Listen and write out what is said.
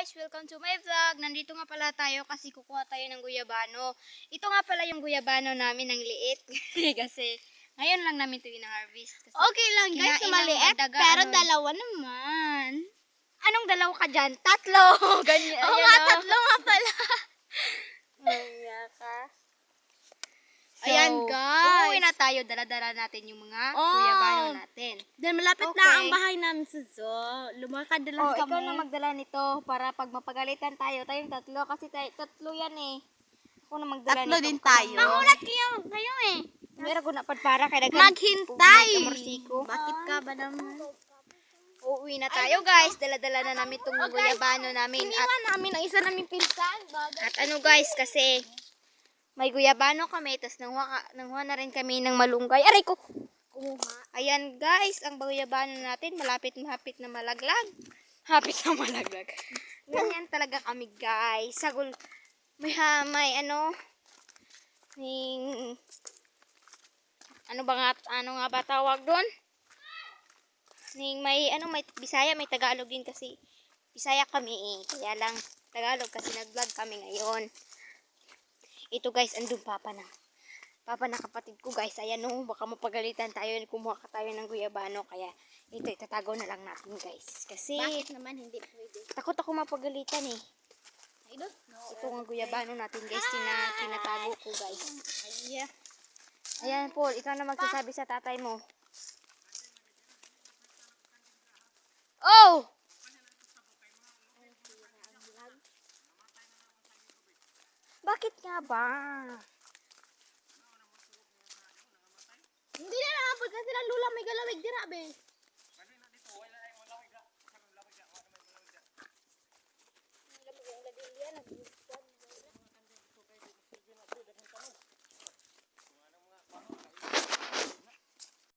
guys! Welcome to my vlog. Nandito nga pala tayo kasi kukuha tayo ng guyabano. Ito nga pala yung guyabano namin ng liit. Kasi ngayon lang namin ito ina-harvest. Okay lang guys, maliit, pero dalawa naman. Anong dalawa ka dyan? Tatlo! Ganyan. Oo nga, tatlo nga pala. Maya ka. So, Ayan guys. uuwi na tayo. Dala-dala natin yung mga guyabano natin. Then malapit na ang bahay namin sa zoo. Lumakad na lang kami. Ikaw na magdala nito para pag mapagalitan tayo, tayong tatlo. Kasi tatlo yan eh. Ako na magdala Tatlo nito. din tayo. Mahulat kayo eh. Meron ko na para kaya Maghintay. Bakit ka ba naman? Uuwi na tayo guys. Dala-dala na namin itong guyabano namin. Iniwan namin ang isa naming pinsan. At ano guys, kasi may guyabano kami. Tapos nanghuha na rin kami ng malunggay. Aray ko! Ayan guys, ang guyabano natin. Malapit na malaglag. Hapit na malaglag. Ganyan talaga kami guys. Sagol. May ano nga ba tawag doon? May Bisaya, may Tagalog din kasi. Bisaya kami eh. Kaya lang Tagalog kasi nag-vlog kami ngayon. Ito guys, andun papa na kapatid ko guys. Ayan baka mapagalitan tayo. Kumuha ka tayo ng guyabano. Kaya ito, itatago na lang natin guys. Kasi Bakit naman hindi pwede? takot ako mapagalitan eh. I don't know. Ito ang guyabano natin guys. Tinatago ko guys. Yeah. Ayan Paul, ikaw na magsasabi sa tatay mo. Oh! Bakit nga ba? Hindi na nakapag kasi lang lula may galawig dira be.